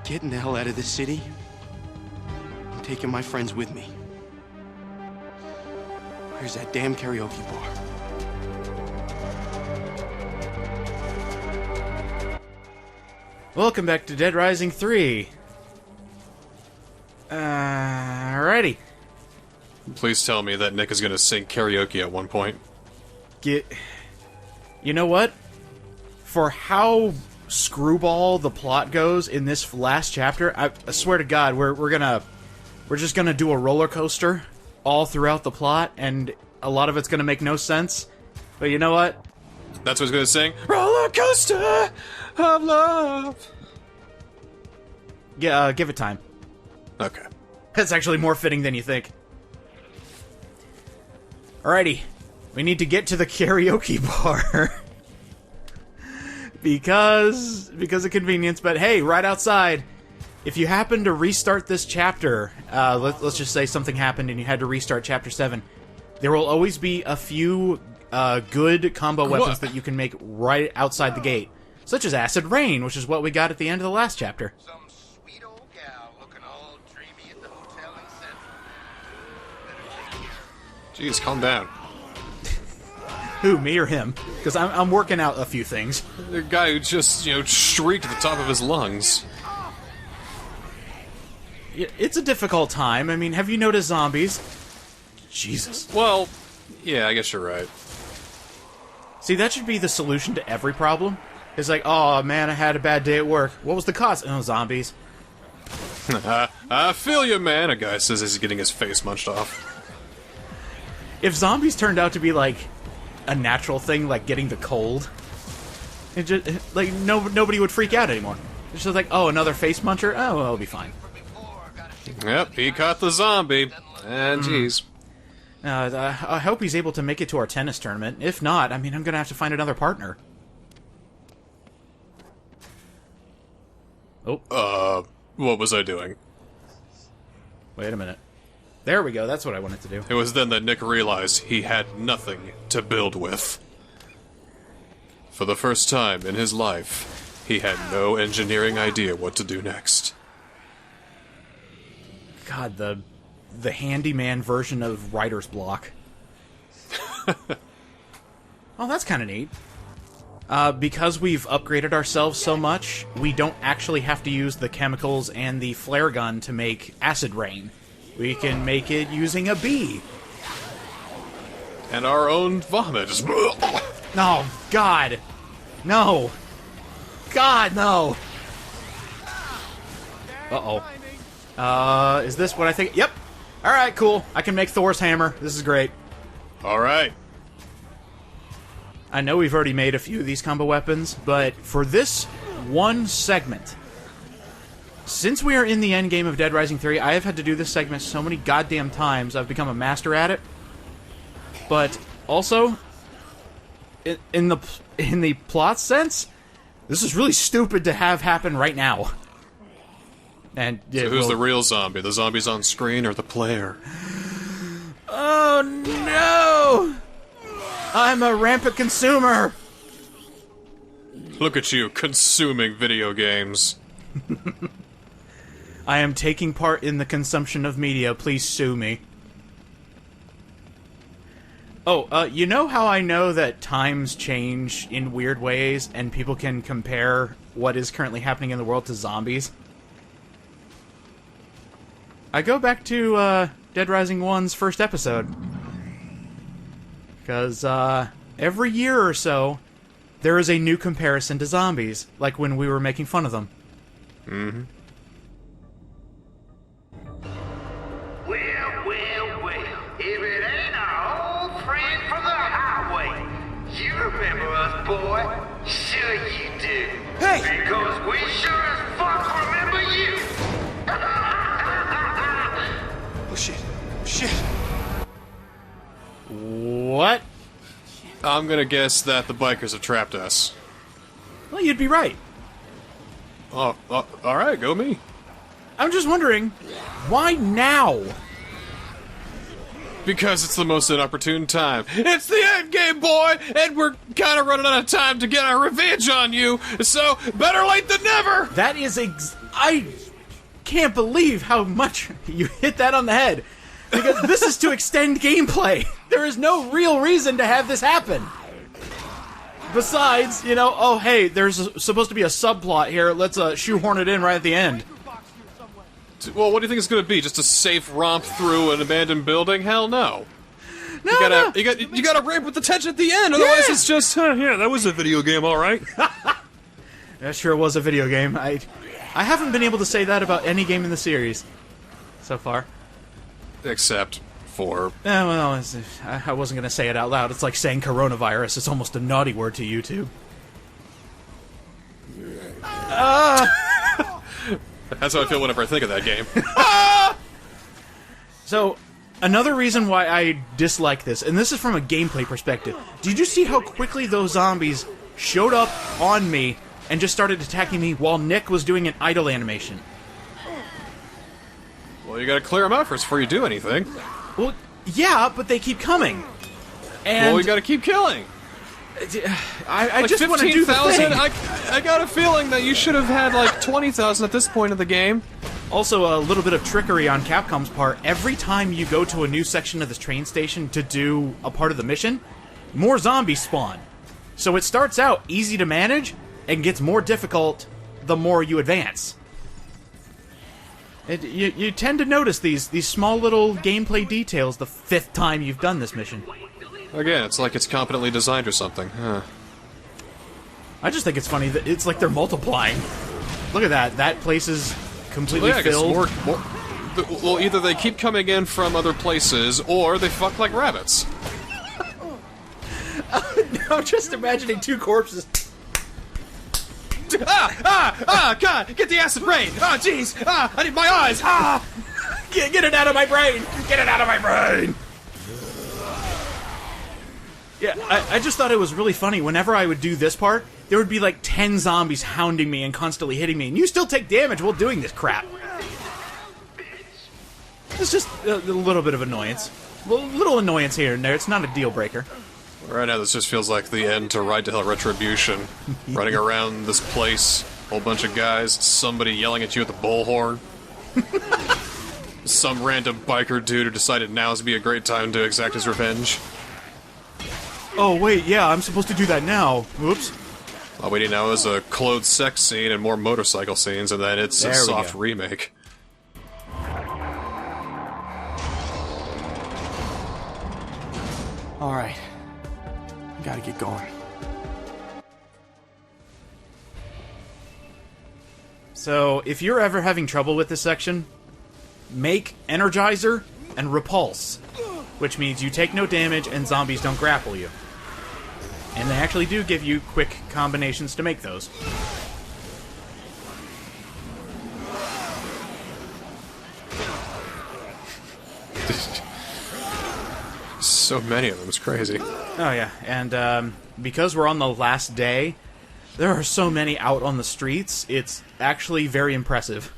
getting the hell out of this city. I'm taking my friends with me. Where's that damn karaoke bar? Welcome back to Dead Rising 3. Alrighty. Please tell me that Nick is going to sing karaoke at one point. You know what? For how screwball the plot goes in this last chapter, I swear to God, we're just gonna do a roller coaster all throughout the plot, and a lot of it's gonna make no sense. But you know what? That's what he's going to sing. Roller coaster of love. Yeah, give it time. Okay. That's actually more fitting than you think. Alrighty. We need to get to the karaoke bar. because of convenience, but hey, right outside. If you happen to restart this chapter, let's just say something happened and you had to restart chapter 7, there will always be a few good combo weapons that you can make right outside the gate. Such as Acid Rain, which is what we got at the end of the last chapter. Some sweet old gal looking all dreamy at the hotel in Central. Jeez, calm down. Who, me or him? Because I'm working out a few things. The guy who just, shrieked at the top of his lungs. It's a difficult time. I mean, have you noticed zombies? Jesus. Well, yeah, I guess you're right. See, that should be the solution to every problem. It's like, oh man, I had a bad day at work. What was the cause? Oh, zombies. I feel you, man, a guy says as he's getting his face munched off. If zombies turned out to be, like, a natural thing, like getting the cold, it just, like, nobody would freak out anymore. It's just like, oh, another face muncher? Oh, well, it'll be fine. Yep, he caught the zombie. And jeez. I hope he's able to make it to our tennis tournament. If not, I mean, I'm gonna have to find another partner. Oh. What was I doing? Wait a minute. There we go, that's what I wanted to do. It was then that Nick realized he had nothing to build with. For the first time in his life, he had no engineering idea what to do next. God, the handyman version of writer's block. Oh, that's kind of neat. Because we've upgraded ourselves so much, we don't actually have to use the chemicals and the flare gun to make acid rain. We can make it using a bee. And our own vomit. Just... No, God. No. God, no. Uh-oh. Is this what I think? Yep. Alright, cool. I can make Thor's hammer. This is great. Alright. I know we've already made a few of these combo weapons, but for this one segment, since we are in the endgame of Dead Rising 3, I have had to do this segment so many goddamn times, I've become a master at it. But also, in the plot sense, this is really stupid to have happen right now. And so who's the real zombie? The zombies on screen or the player? Oh no! I'm a rampant consumer! Look at you, consuming video games. I am taking part in the consumption of media. Please sue me. Oh, you know how I know that times change in weird ways and people can compare what is currently happening in the world to zombies? I go back to, Dead Rising 1's first episode. Because, every year or so, there is a new comparison to zombies, like when we were making fun of them. Mm-hmm. Well, if it ain't our old friend from the highway. You remember us, boy? Sure you do. Hey! Because we sure as fuck remember you! Oh, shit. Shit. What? I'm gonna guess that the bikers have trapped us. Well, you'd be right. Oh, alright, go me. I'm just wondering, why now? Because it's the most inopportune time. It's the endgame, boy! And we're kind of running out of time to get our revenge on you, so better late than never! That is I can't believe how much you hit that on the head. Because this is to extend gameplay. There is no real reason to have this happen. Besides, you know, oh hey, there's supposed to be a subplot here. Let's shoehorn it in right at the end. Well, what do you think it's going to be? Just a safe romp through an abandoned building? Hell no. No, You gotta ramp with the tension at the end. Otherwise, it's just yeah, that was a video game, all right. That sure was a video game. I haven't been able to say that about any game in the series so far. Except for Well, I wasn't going to say it out loud. It's like saying coronavirus. It's almost a naughty word to YouTube. That's how I feel whenever I think of that game. So, another reason why I dislike this, and this is from a gameplay perspective, did you see how quickly those zombies showed up on me and just started attacking me while Nick was doing an idle animation? Well, you gotta clear them out first before you do anything. Well, yeah, but they keep coming. And Well, you gotta keep killing. I Like just want to do the 15,000? thing. I got a feeling that you should have had like 20,000 at this point of the game. Also, a little bit of trickery on Capcom's part. Every time you go to a new section of this train station to do a part of the mission, more zombies spawn. So it starts out easy to manage and gets more difficult the more you advance. You tend to notice these small little gameplay details the 5th time you've done this mission. Again, it's like it's competently designed or something. Huh. I just think it's funny that it's like they're multiplying. Look at that. That place is completely Well, yeah, I guess filled. well, either they keep coming in from other places, or they fuck like rabbits. I'm just imagining 2 corpses. God! Get the acid rain! Ah, jeez! Ah, I need my eyes! Ah! Get it out of my brain! Get it out of my brain! Yeah, I just thought it was really funny. Whenever I would do this part, there would be like 10 zombies hounding me and constantly hitting me, and you still take damage while doing this crap. It's just a little bit of annoyance. Little annoyance here and there. It's not a deal breaker. Right now, this just feels like the end to Ride to Hell Retribution. Running around this place, whole bunch of guys, somebody yelling at you at the bullhorn. Some random biker dude who decided now would be a great time to exact his revenge. Oh, wait, yeah, I'm supposed to do that now. Oops. All we need now is a clothed sex scene and more motorcycle scenes, and then it's There a we soft go. remake. All right. Gotta get going. So, if you're ever having trouble with this section, make Energizer and Repulse, which means you take no damage and zombies don't grapple you. And they actually do give you quick combinations to make those. So many of them, it's crazy. Oh yeah, and because we're on the last day, there are so many out on the streets, it's actually very impressive.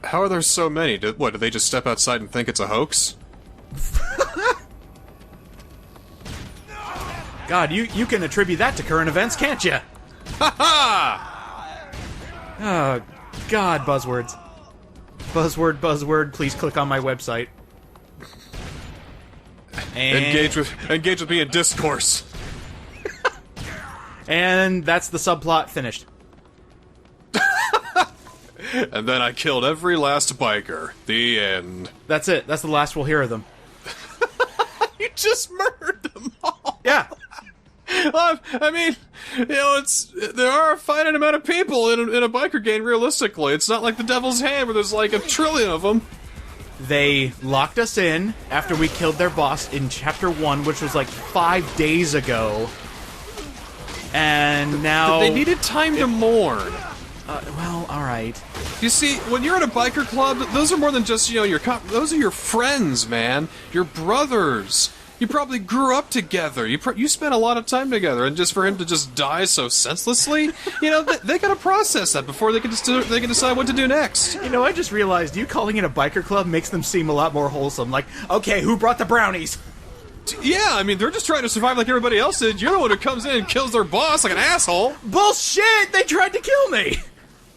How are there so many? Did they just step outside and think it's a hoax? God, you can attribute that to current events, can't you? Ha ha! Oh, God, buzzwords. Buzzword, please click on my website. And, Engage with me in discourse. and that's the subplot finished. And then I killed every last biker. The end. That's it. That's the last we'll hear of them. You just murdered them all. Yeah. I mean, you know, there are a finite amount of people in a biker gang. Realistically, it's not like the Devil's Hand where there's like a trillion of them. They locked us in after we killed their boss in Chapter 1, which was like 5 days ago. And now... They needed time to mourn. Well, alright. You see, when you're in a biker club, those are more than just, you know, those are your friends, man. Your brothers. You probably grew up together. You spent a lot of time together, and just for him to just die so senselessly, you know, they gotta process that before they can decide what to do next. You know, I just realized you calling it a biker club makes them seem a lot more wholesome. Like, okay, who brought the brownies? Yeah, I mean, they're just trying to survive like everybody else did. You're the one who comes in and kills their boss like an asshole. Bullshit! They tried to kill me!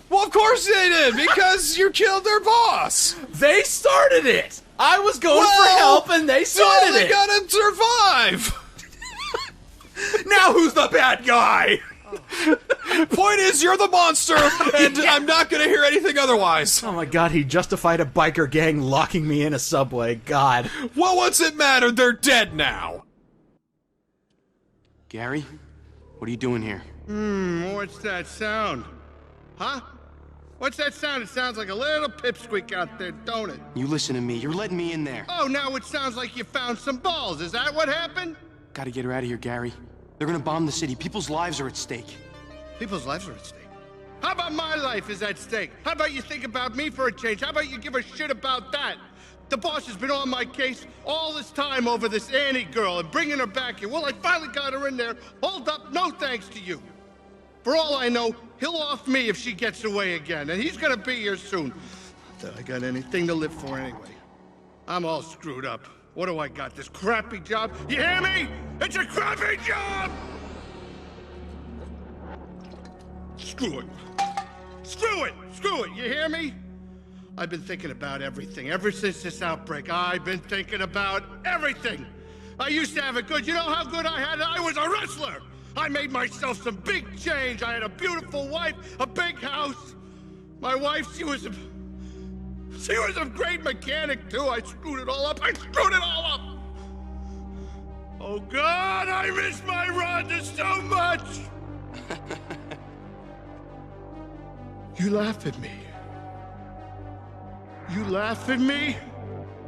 Well, of course they did, because you killed their boss. They started it! I was going for help and they started they it! gotta survive. Now who's the bad guy? Point is, you're the monster, and I'm not gonna hear anything otherwise. Oh my god, he justified a biker gang locking me in a subway. God. Well, what's it matter? They're dead now. Gary, what are you doing here? What's that sound? Huh? What's that sound? It sounds like a little pipsqueak out there, don't it? You listen to me. You're letting me in there. Oh, now it sounds like you found some balls. Is that what happened? Gotta get her out of here, Gary. They're gonna bomb the city. People's lives are at stake. People's lives are at stake. How about my life is at stake? How about you think about me for a change? How about you give a shit about that? The boss has been on my case all this time over this Annie girl and bringing her back here. Well, I finally got her in there. Hold up, no thanks to you. For all I know, he'll off me if she gets away again, and he's gonna be here soon. Not that I got anything to live for anyway. I'm all screwed up. What do I got, this crappy job? You hear me? It's a crappy job! Screw it. Screw it! Screw it, you hear me? I've been thinking about everything. Ever since this outbreak, I've been thinking about everything. I used to have it good. You know how good I had it? I was a wrestler! I made myself some big change. I had a beautiful wife, a big house. My wife, she was a great mechanic, too. I screwed it all up. I screwed it all up! Oh, God, I miss my Rhonda so much! You laugh at me. You laugh at me?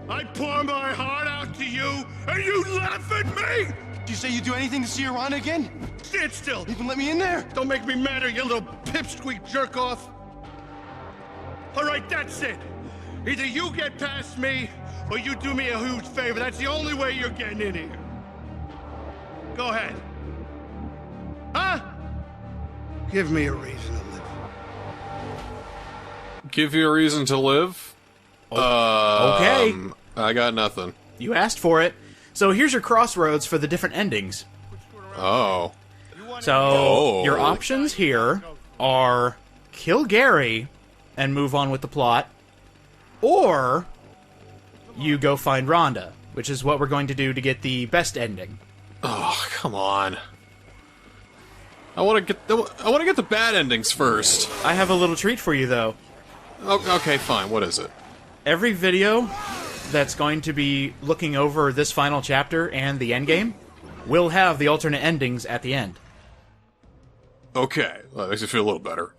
I pour my heart out to you, and you laugh at me? Did you say you'd do anything to see her on again? Stand still. Even let me in there? Don't make me madder, you little pipsqueak jerk-off. All right, that's it. Either you get past me, or you do me a huge favor. That's the only way you're getting in here. Go ahead. Huh? Give me a reason to live. Give you a reason to live? Okay. I got nothing. You asked for it. So here's your crossroads for the different endings. Oh. So your options here are kill Gary and move on with the plot, or you go find Rhonda, which is what we're going to do to get the best ending. Oh, come on. I want to get the bad endings first. I have a little treat for you, though. Okay, fine. What is it? Every video that's going to be looking over this final chapter and the endgame will have the alternate endings at the end. Okay, well, that makes me feel a little better.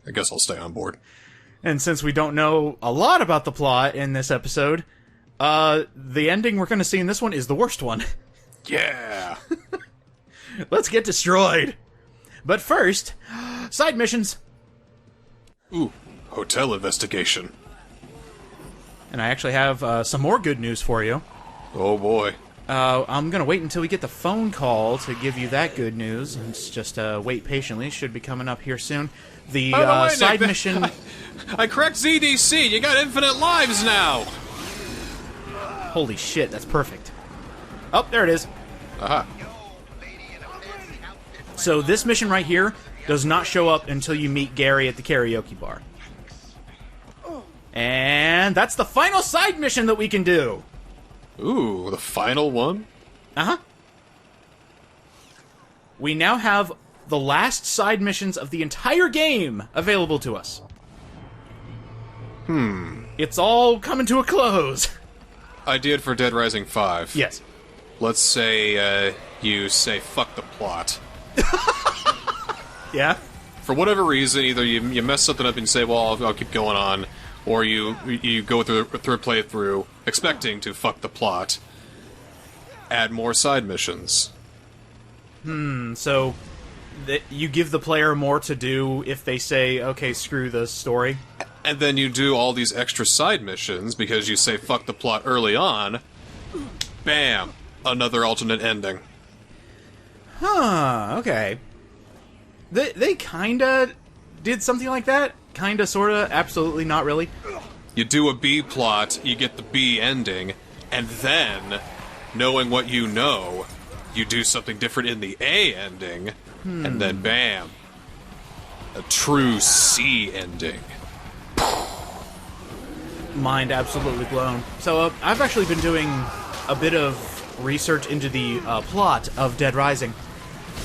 I guess I'll stay on board. And since we don't know a lot about the plot in this episode, the ending we're going to see in this one is the worst one. Yeah! Let's get destroyed! But first, side missions. Ooh, hotel investigation. And I actually have some more good news for you. Oh boy. I'm going to wait until we get the phone call to give you that good news. And just wait patiently. Should be coming up here soon. The way, side Nick, mission... I correct ZDC. You got infinite lives now. Holy shit, that's perfect. Oh, there it is. Aha. So this mission right here does not show up until you meet Gary at the karaoke bar. And that's the final side mission that we can do. Ooh, the final one? Uh-huh. We now have the last side missions of the entire game available to us. It's all coming to a close. I did for Dead Rising 5. Yes. Let's say, you say fuck the plot. Yeah? For whatever reason, either you mess something up and say, well, I'll keep going on, or you go through a third playthrough expecting to fuck the plot. Add more side missions. So you give the player more to do if they say, okay, screw the story? And then you do all these extra side missions because you say fuck the plot early on. Bam! Another alternate ending. Huh, okay. They kinda did something like that? Kinda, sorta, absolutely, not really. You do a B plot, you get the B ending, and then, knowing what you know, you do something different in the A ending, and then bam. a true C ending. Mind absolutely blown. So I've actually been doing a bit of research into the plot of Dead Rising.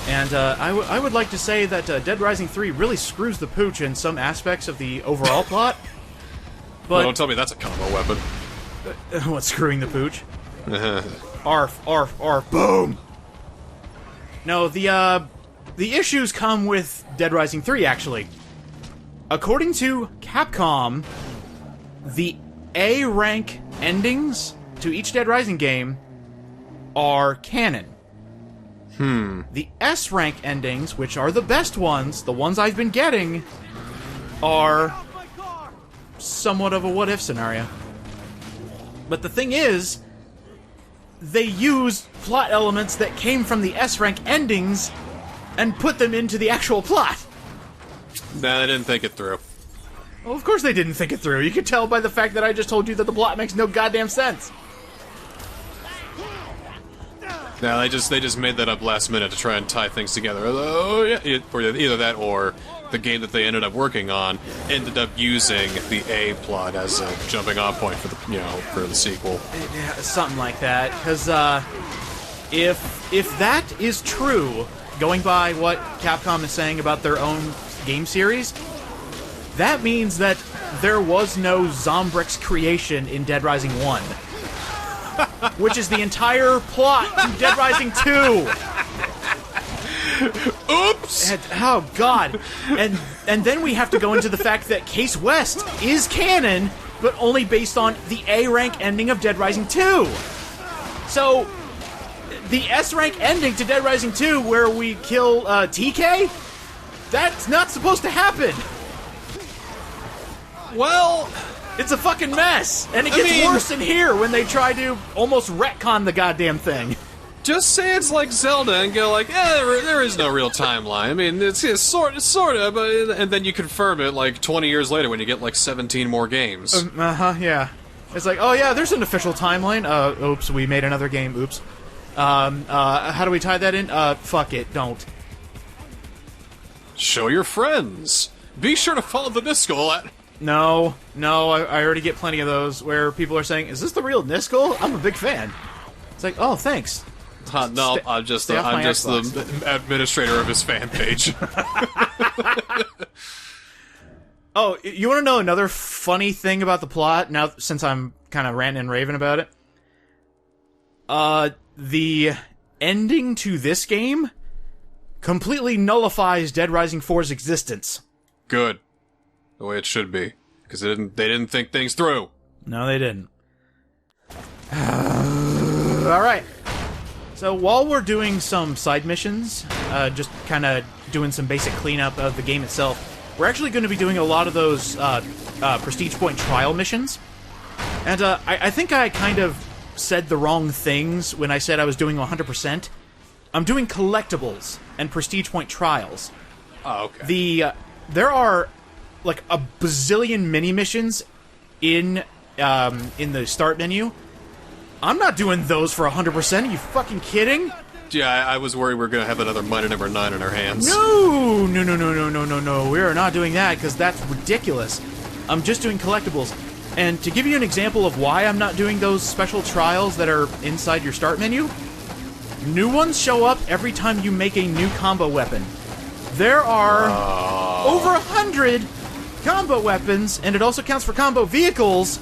And I would like to say that Dead Rising 3 really screws the pooch in some aspects of the overall plot. But Don't tell me that's a combo weapon. what's screwing the pooch? Arf, arf, arf, boom! No, the issues come with Dead Rising 3, actually. According to Capcom, the A rank endings to each Dead Rising game are canon. The S rank endings, which are the best ones, the ones I've been getting, are somewhat of a what-if scenario. But the thing is, they use plot elements that came from the S rank endings and put them into the actual plot. Nah, they didn't think it through. Well, of course they didn't think it through. You can tell by the fact that I just told you that the plot makes no goddamn sense. Nah, they just made that up last minute to try and tie things together. Oh yeah, or either that or the game that they ended up working on ended up using the A plot as a jumping off point for the for the sequel. Yeah, something like that. Because if that is true, going by what Capcom is saying about their own game series, that means that there was no Zombrix creation in Dead Rising 1. Which is the entire plot to Dead Rising 2! Oops! Oh, God. And then we have to go into the fact that Case West is canon, but only based on the A-rank ending of Dead Rising 2. So, the S-rank ending to Dead Rising 2, where we kill TK? That's not supposed to happen! Well, it's a fucking mess! And it gets worse in here when they try to almost retcon the goddamn thing. just say it's like Zelda and go like, there is no real timeline. I mean, it's sort of, but and then you confirm it like 20 years later when you get like 17 more games. Yeah. It's like, oh yeah, there's an official timeline. Oops, we made another game. Oops. How do we tie that in? Fuck it, don't. Show your friends. Be sure to follow the Niskel at... No, I already get plenty of those where people are saying, is this the real Niskel? I'm a big fan. It's like, oh, thanks. No, I'm just the administrator of his fan page. Oh, you want to know another funny thing about the plot, now since I'm kind of ranting and raving about it? The ending to this game completely nullifies Dead Rising 4's existence. Good. The way it should be. Because they didn't think things through. No, they didn't. Alright. So while we're doing some side missions, just kind of doing some basic cleanup of the game itself, we're actually going to be doing a lot of those Prestige Point trial missions. And I think I kind of said the wrong things when I said I was doing 100%. I'm doing collectibles and Prestige Point trials. Oh, okay. There are like a bazillion mini missions in the start menu. I'm not doing those for 100%. Are you fucking kidding? Yeah, I was worried we were going to have another minor number 9 in our hands. No. We are not doing that because that's ridiculous. I'm just doing collectibles. And to give you an example of why I'm not doing those special trials that are inside your start menu, new ones show up every time you make a new combo weapon. There are over 100 combo weapons, and it also counts for combo vehicles,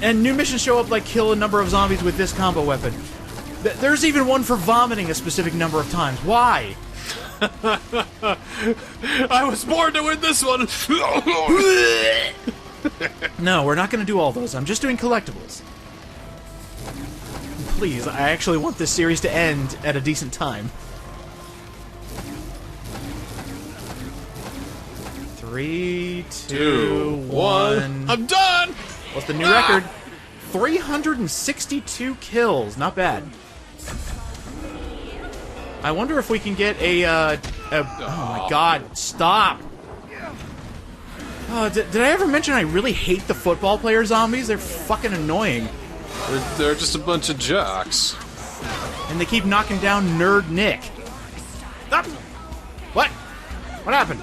and new missions show up like kill a number of zombies with this combo weapon. There's even one for vomiting a specific number of times. Why? I was born to win this one! No, we're not going to do all those. I'm just doing collectibles. Please, I actually want this series to end at a decent time. 3, 2, 1. I'm done! What's the new record? 362 kills. Not bad. I wonder if we can get oh my god, stop! Did I ever mention I really hate the football player zombies? They're fucking annoying. They're just a bunch of jocks. And they keep knocking down Nerd Nick. Stop! What? What happened?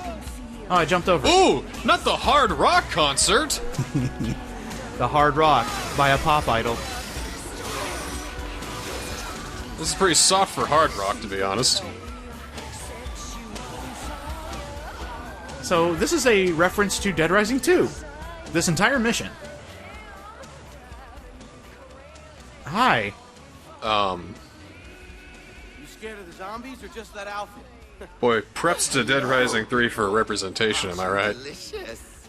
Oh, I jumped over. Ooh, not the hard rock concert. The Hard Rock by a pop idol. This is pretty soft for hard rock, to be honest. So this is a reference to Dead Rising 2. This entire mission. Hi. You scared of the zombies or just that outfit? Boy, preps to Dead Rising 3 for representation, am I right? Delicious.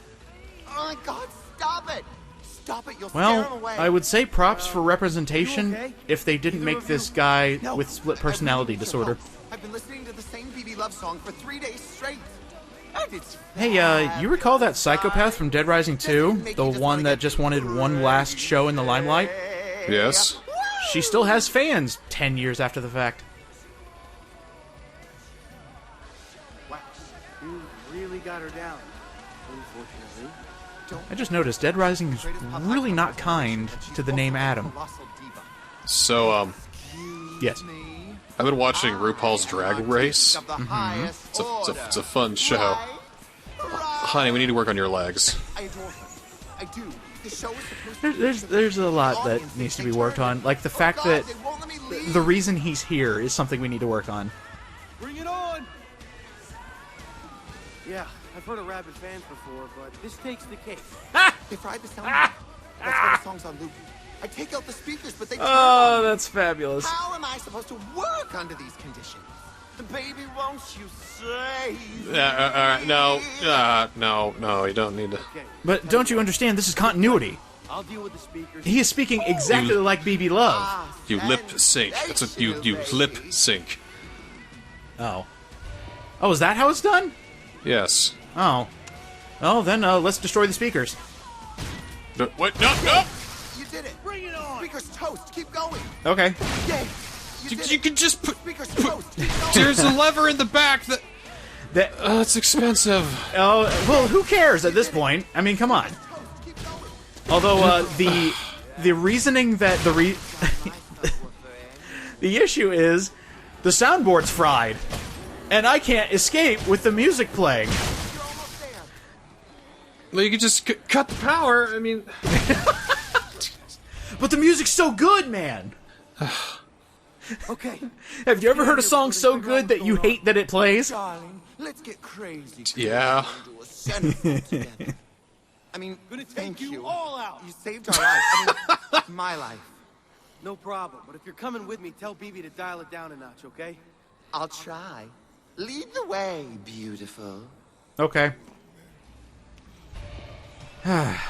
Oh my God! Stop it! Stop it! You'll scare Well, him away. I would say props for representation okay? if they didn't make this guy with split personality disorder. I've been listening to the same BB love song for 3 days straight. And it's Hey, you recall that psychopath from Dead Rising 2? The one that just wanted one last show in the limelight? Yes. She still has fans 10 years after the fact. Wow. You really got her down. Unfortunately. I just noticed Dead Rising is really not kind to the name Adam. Colossal diva. So, Yes. I've been watching RuPaul's Drag Race. Of the highest It's a fun show. Honey, we need to work on your legs. I adore her. I do. The show is supposed to There's a lot that needs to be worked on. Like the fact that the reason he's here is something we need to work on. Bring it on! Yeah, I've heard of rabid fans before, but this takes the cake. They fried the sound. That's why the song's on loop. I take out the speakers, but they turn Oh, on. that's fabulous. How am I supposed to work under these conditions? The baby, won't you say? No, you don't need to. But don't you understand? This is continuity. I'll deal with the speakers. He is speaking exactly like BB Love. You lip sync. That's what you lip sync. Oh. Oh, is that how it's done? Yes. Oh. Oh, then let's destroy the speakers. No, wait, no! You did it. Bring it on. Speakers toast. Keep going. Okay. Yay. You did You it. can just put. Speakers toast. Keep going. There's a lever in the back that. That. It's expensive. Oh, well, who cares at this point? I mean, come on. Keep going. Although the reasoning that the issue is the soundboard's fried, and I can't escape with the music playing. You're almost there. Well, you could just cut the power. I mean, But the music's so good, man. Okay. Have you ever heard a song so good that you hate that it plays? Darling, let's get crazy. yeah. Do a centerfold together. I mean, Gonna take thank you you. all out. You saved our life. I mean, my life. No problem, but if you're coming with me, tell BB to dial it down a notch, okay? I'll try. Lead the way, beautiful. Okay.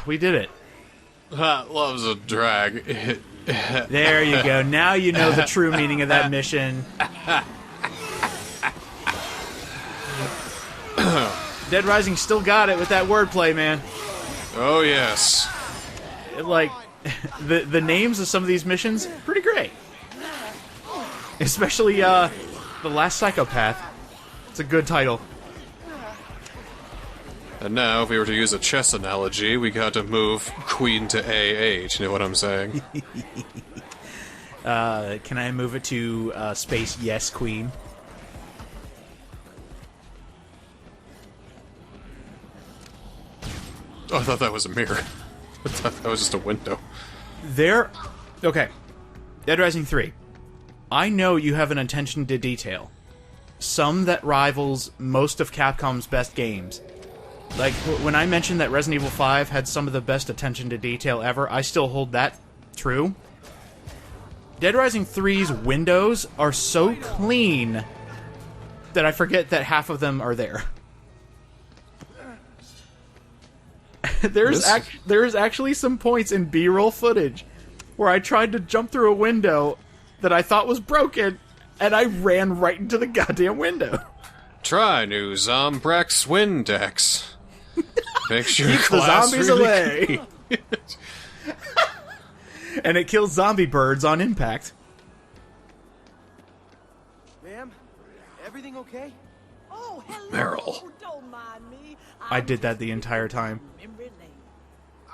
We did it. Love's a drag. There you go. Now you know the true meaning of that mission. Dead Rising still got it with that wordplay, man. Oh yes. Like, the names of some of these missions, pretty great. Especially, The Last Psychopath. It's a good title. And now, if we were to use a chess analogy, we got to move queen to A8. You know what I'm saying? Can I move it to space yes, queen? Oh, I thought that was a mirror. I thought that was just a window. Okay. Dead Rising 3. I know you have an attention to detail. Some that rivals most of Capcom's best games. Like, when I mentioned that Resident Evil 5 had some of the best attention to detail ever, I still hold that true. Dead Rising 3's windows are so clean that I forget that half of them are there. There's actually some points in B-roll footage where I tried to jump through a window that I thought was broken, and I ran right into the goddamn window. Try new Zombrex Windex. Make sure Keep the glass zombies really away. And it kills zombie birds on impact. Ma'am, everything okay? Oh, hello. Meryl. Don't mind me. I did that the entire time.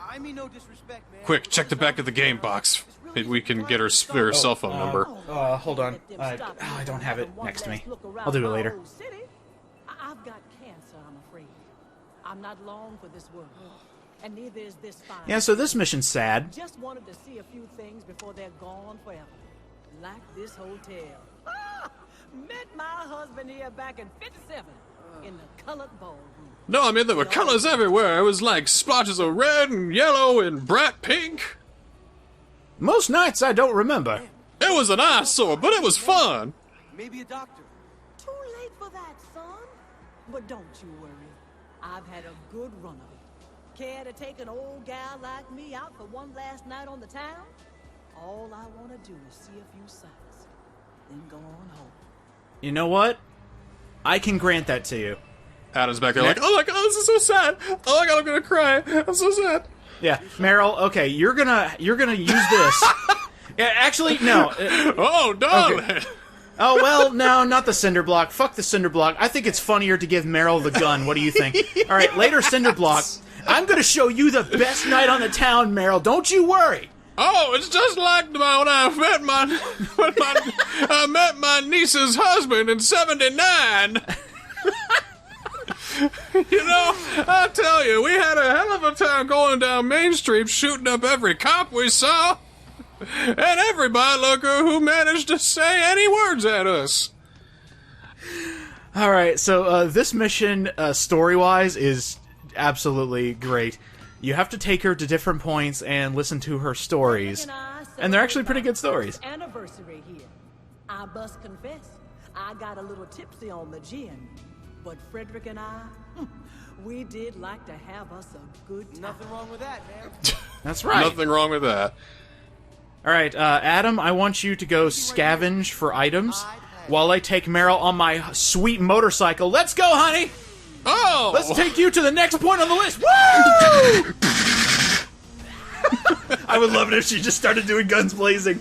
I mean no disrespect, man. Quick, check the back of the game box. Maybe we can get her cell phone number. Hold on. I don't have it next to me. I'll do it later. I've got cancer, I'm afraid. I'm not long for this world. And neither is this fine. Yeah, so this mission's sad. Just wanted to see a few things before they're gone forever. Like this hotel. Met my husband here back in '57 in the colored ballroom. No, I mean, there were colors everywhere. It was like splotches of red and yellow and bright pink. Most nights I don't remember. It was an eyesore, but it was fun. Maybe a doctor. Too late for that, son. But don't you worry. I've had a good run of it. Care to take an old gal like me out for one last night on the town? All I want to do is see a few sights, then go on home. You know what? I can grant that to you. Adam's back there like, oh my god, this is so sad. Oh my god, I'm gonna cry. I'm so sad. Yeah, Meryl. Okay, you're gonna use this. Yeah, actually, no. Oh, darling. Okay. Oh well, no, not the cinder block. Fuck the cinder block. I think it's funnier to give Meryl the gun. What do you think? All right, later cinder block. I'm gonna show you the best night on the town, Meryl. Don't you worry. Oh, it's just like when I met my niece's husband in '79. You know, I tell you, we had a hell of a time going down Main Street shooting up every cop we saw. And every bylooker who managed to say any words at us. All right, so this mission, story-wise, is absolutely great. You have to take her to different points and listen to her stories. And they're actually pretty good stories. Anniversary here. I must confess, I got a little tipsy on the gin. But Frederick and I, we did like to have us a good time. Nothing wrong with that, man. That's right. Nothing wrong with that. All right, Adam, I want you to go scavenge for items while I take Meryl on my sweet motorcycle. Let's go, honey! Oh! Let's take you to the next point on the list. Woo! I would love it if she just started doing guns blazing.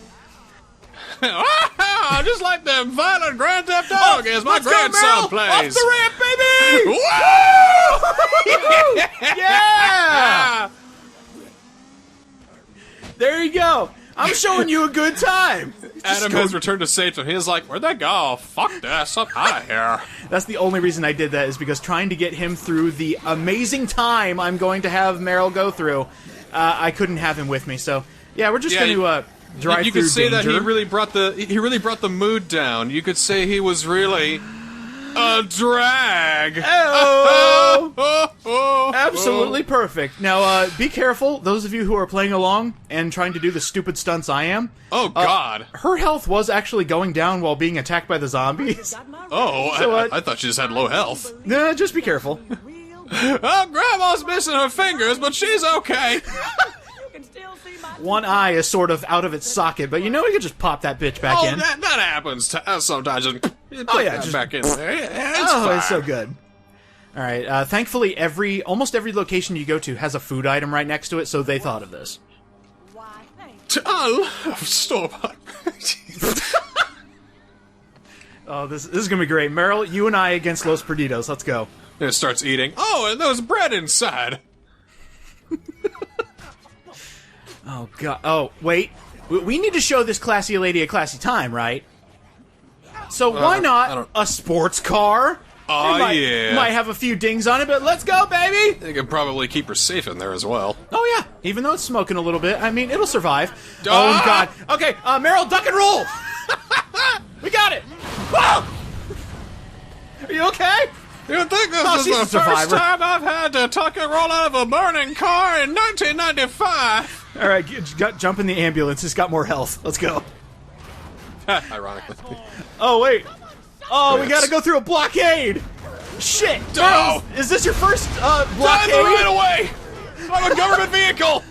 Just like them violent Grand Theft Auto games my grandson plays. Off the ramp, baby! Woo! Yeah! There you go. I'm showing you a good time. Adam has returned to Satan. He's like, where'd that go? Oh, fuck this. I'm out of here. That's the only reason I did that, is because trying to get him through the amazing time I'm going to have Meryl go through, I couldn't have him with me. So, yeah, we're just going to drive you through could say danger. that he really brought the mood down. You could say he was really a drag. Absolutely perfect. Now, be careful, those of you who are playing along and trying to do the stupid stunts I am. Oh, God. Her health was actually going down while being attacked by the zombies. Oh, So, I thought she just had low health. Nah, just be careful. Oh, Grandma's missing her fingers, but she's okay. One eye is sort of out of its socket, but you know, you could just pop that bitch back in. That happens sometimes. Just Oh, yeah, just just- back in there. Yeah, it's Oh, fine. it's so good. All right. Thankfully, almost every location you go to has a food item right next to it, so they thought of this. Why, thanks. I love store-bought. Oh, this is gonna be great. Meryl, you and I against Los Perdidos. Let's go. And it starts eating. Oh, and there's bread inside. Oh God. Oh, wait. We need to show this classy lady a classy time, right? So why I not don't- a sports car? Oh, It might, yeah. Might have a few dings on it, but let's go, baby! They could probably keep her safe in there as well. Oh yeah, even though it's smoking a little bit, I mean, it'll survive. Ah! Oh God. Okay, Meryl, duck and roll! We got it! Whoa! Are you okay? You think this Oh, is she's the a survivor. first time I've had to tuck and roll out of a burning car in 1995? All right, jump in the ambulance. It's got more health. Let's go. Ironically. Oh wait. Oh, we gotta go through a blockade. Shit. No! Meryl, is this your first blockade? Right away! I'm a government vehicle!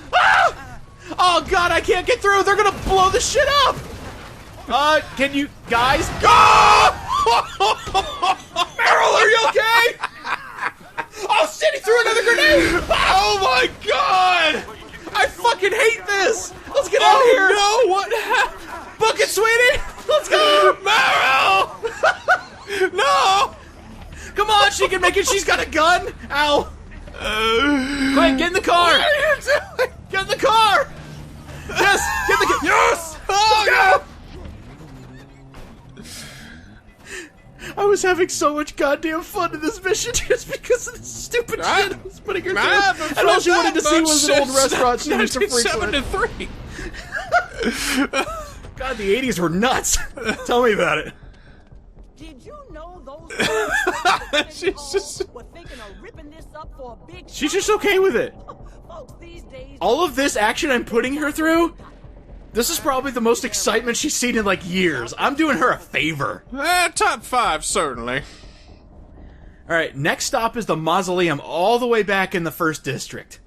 Oh God, I can't get through. They're gonna blow the shit up. Can you guys? Meryl, are you okay? Oh shit, he threw another grenade! Oh my god! I fucking hate this! Let's get out of here! No, what happened? Book it, sweetie! Let's go! Meryl! No! Come on, she can make it. She's got a gun. Ow! Quick, get in the car! What are you doing? Get in the car! Yes! Get in the car! Yes! Oh, Let's go! I was having so much goddamn fun in this mission just because of the stupid shit I was putting her through. And all she wanted to see was an old restaurant she used to frequent. 1973. God, the 80s were nuts. Tell me about it. Did you know those She's just- were thinking of ripping this up for a big She's just okay with it. Folks these days, All of this action I'm putting her through, this is probably the most excitement she's seen in like years. I'm doing her a favor. Top 5, certainly. Alright, next stop is the mausoleum all the way back in the 1st district.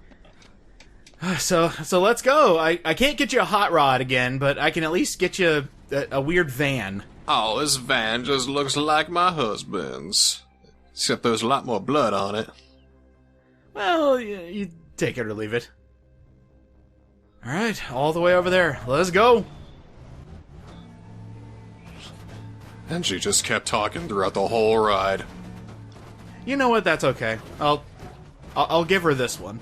So let's go. I can't get you a hot rod again, but I can at least get you a weird van. Oh, this van just looks like my husband's. Except there's a lot more blood on it. Well, you take it or leave it. Alright, all the way over there. Let's go. And she just kept talking throughout the whole ride. You know what? That's okay. I'll give her this one.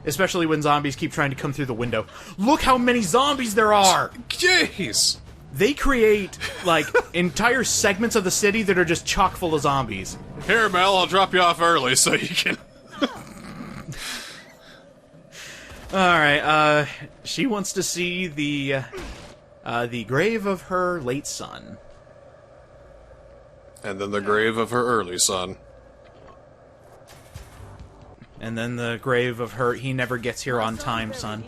Especially when zombies keep trying to come through the window. Look how many zombies there are! Jeez! They create, like, entire segments of the city that are just chock full of zombies. Here, Mel, I'll drop you off early so you can... Alright, she wants to see the grave of her late son. And then the grave of her early son. And then the grave of her he never gets here on time son.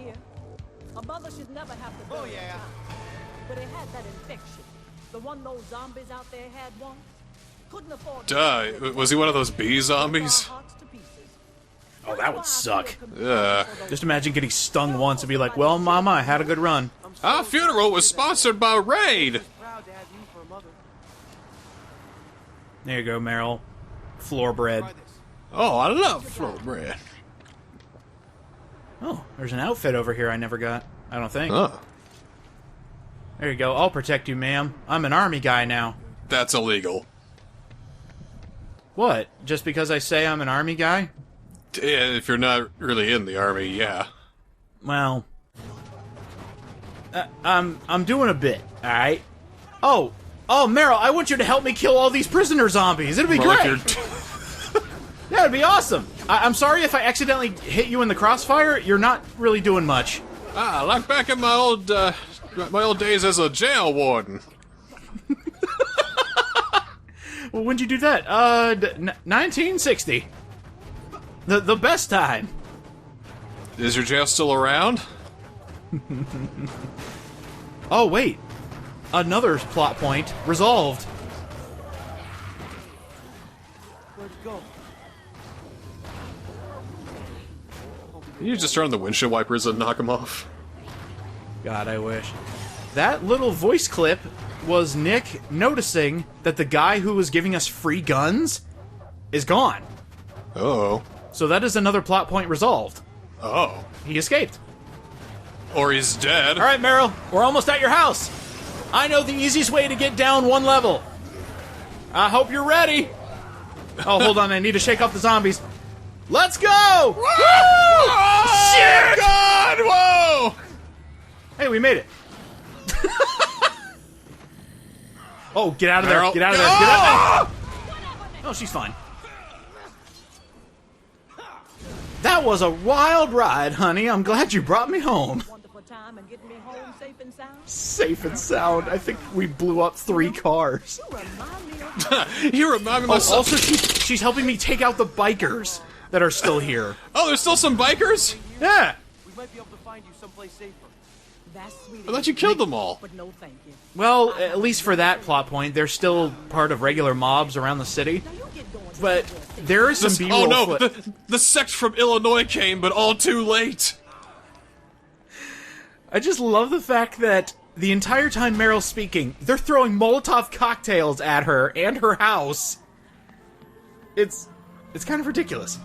A mother should never have to bury a child. But it had that infection. The one those zombies out there had once. Couldn't afford Duh, was he one of those bee zombies? Oh, that would suck. Yeah. Just imagine getting stung once and be like, well, mama, I had a good run. Our funeral was sponsored by Raid! There you go, Meryl. Floor bread. Oh, I love flour bread. Oh, there's an outfit over here I never got. I don't think. Oh, There you go. I'll protect you, ma'am. I'm an army guy now. that's illegal. What? Just because I say I'm an army guy? Yeah, if you're not really in the army, yeah. Well, I'm doing a bit. All right. Oh, Meryl, I want you to help me kill all these prisoner zombies. It'd be More great. like you're- Yeah, it'd be awesome. I'm sorry if I accidentally hit you in the crossfire. You're not really doing much. like back in my old days as a jail warden. Well, when'd you do that? 1960. The best time. Is your jail still around? Oh, wait. Another plot point resolved. Where'd it go? You just turn on the windshield wipers and knock them off. God, I wish. That little voice clip was Nick noticing that the guy who was giving us free guns is gone. Oh. So that is another plot point resolved. Oh. He escaped. Or he's dead. All right, Meryl, we're almost at your house. I know the easiest way to get down one level. I hope you're ready. Oh, hold on, I need to shake off the zombies. Let's go! Woo! Oh, Shit! God! Whoa! Hey, we made it. Oh, get out of there! Meryl. Get out of there! Get out! Oh, she's fine. That was a wild ride, honey. I'm glad you brought me home. Wonderful time and getting me home safe and sound. Safe and sound. I think we blew up 3 cars. You remind me of You remind me Oh, of myself. also, she's helping me take out the bikers that are still here. Oh, there's still some bikers? Yeah. We might be able to find you someplace safer. that's sweet. I thought you killed them all. But no thank you. Well, at least for that plot point, they're still part of regular mobs around the city. Now you get going. But there is some B-roll. Oh no, footage. the sect from Illinois came, but all too late. I just love the fact that the entire time Meryl's speaking, they're throwing Molotov cocktails at her and her house. It's kind of ridiculous.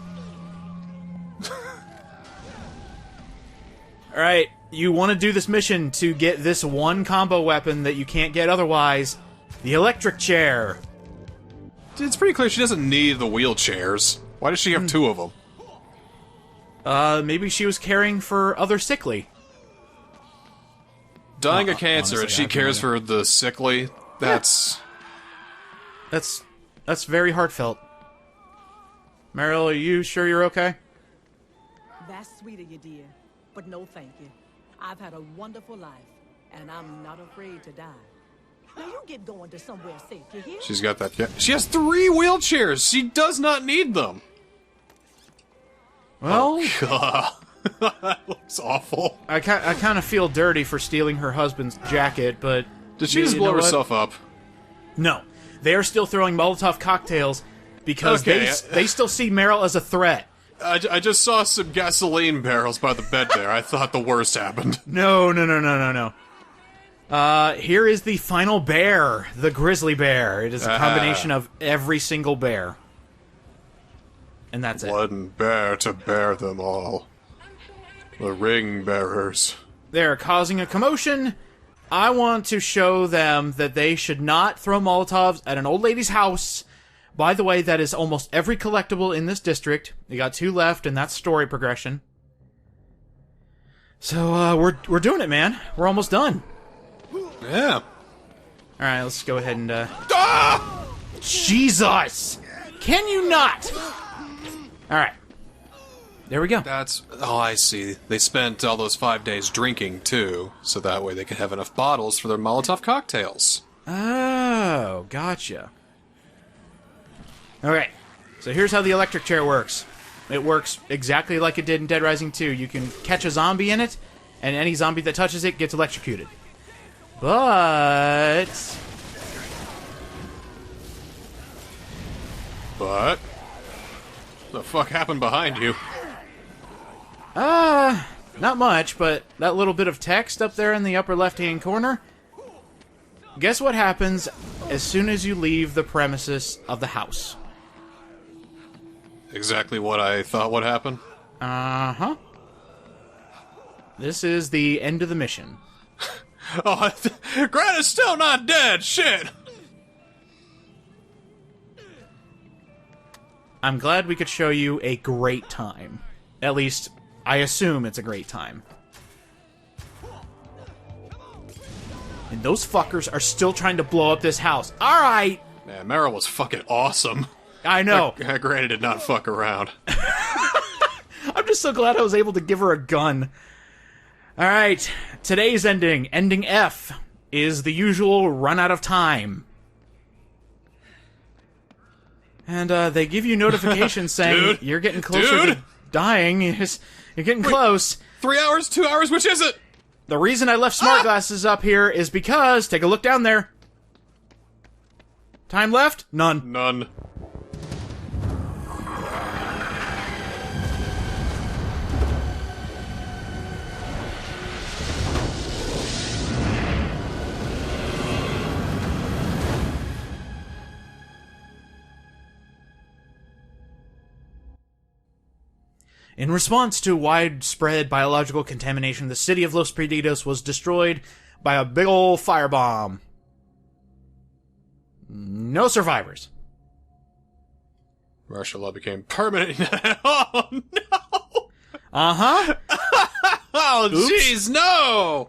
Alright, you want to do this mission to get this one combo weapon that you can't get otherwise. The electric chair. It's pretty clear she doesn't need the wheelchairs. Why does she have 2 of them? Maybe she was caring for other sickly. Dying of cancer and honestly, she I have no cares idea. for the sickly. That's... That's very heartfelt. Meryl, are you sure you're okay? That's sweet of you, dear. But no thank you. I've had a wonderful life, and I'm not afraid to die. Now you get going to somewhere safe, you hear? She's got that. Yeah. She has 3 wheelchairs. She does not need them. Well, God. That looks awful. I kind of feel dirty for stealing her husband's jacket, but... Did she just blow herself up? No. They are still throwing Molotov cocktails because Okay. they still see Meryl as a threat. I just saw some gasoline barrels by the bed there. I thought the worst happened. No. Here is the final bear, the grizzly bear. It is a combination of every single bear. And that's it. One bear to bear them all. The ring bearers. They're causing a commotion. I want to show them that they should not throw Molotovs at an old lady's house. By the way, that is almost every collectible in this district. You got 2 left, and that's story progression. So, we're doing it, man. We're almost done. Yeah. Alright, let's go ahead and, Jesus! Can you not? Alright. There we go. That's... Oh, I see. They spent all those 5 days drinking, too, so that way they could have enough bottles for their Molotov cocktails. Oh, gotcha. Okay, so here's how the electric chair works. It works exactly like it did in Dead Rising 2. You can catch a zombie in it, and any zombie that touches it gets electrocuted. But... What the fuck happened behind you? Not much, but that little bit of text up there in the upper left-hand corner. Guess what happens as soon as you leave the premises of the house? Exactly what I thought would happen. Uh-huh. This is the end of the mission. Oh, Grant is still not dead! Shit! I'm glad we could show you a great time. At least, I assume it's a great time. And those fuckers are still trying to blow up this house. Alright! Man, Meryl was fucking awesome. I know. Granted, did not fuck around. I'm just so glad I was able to give her a gun. Alright, today's ending, ending F, is the usual run out of time. And they give you notifications saying Dude, you're getting closer to dying. You're getting close. 3 hours, 2 hours, which is it? The reason I left smart glasses up here is because, take a look down there. Time left? None. None. In response to widespread biological contamination, the city of Los Perdidos was destroyed by a big ol' firebomb. No survivors. Martial law became permanent. Oh, no! Uh-huh. Oh, jeez, no!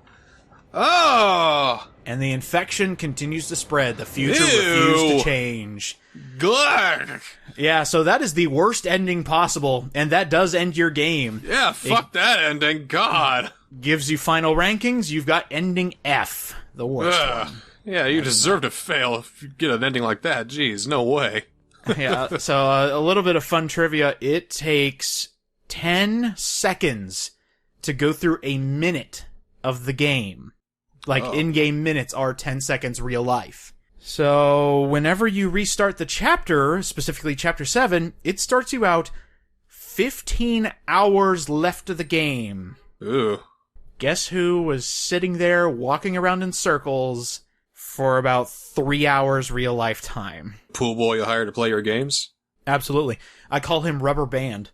Oh! And the infection continues to spread. The future Ew. refused to change. Good! Yeah, so that is the worst ending possible, and that does end your game. Yeah, fuck that ending, God! Gives you final rankings, you've got ending F, the worst one. Yeah, you deserve to fail if you get an ending like that. Jeez, no way. Yeah, so a little bit of fun trivia. It takes 10 seconds to go through a minute of the game. Like, in-game minutes are 10 seconds real life. So, whenever you restart the chapter, specifically Chapter 7, it starts you out 15 hours left of the game. Ooh. Guess who was sitting there walking around in circles for about 3 hours real life time? Pool boy you hire to play your games? Absolutely. I call him Rubber Band.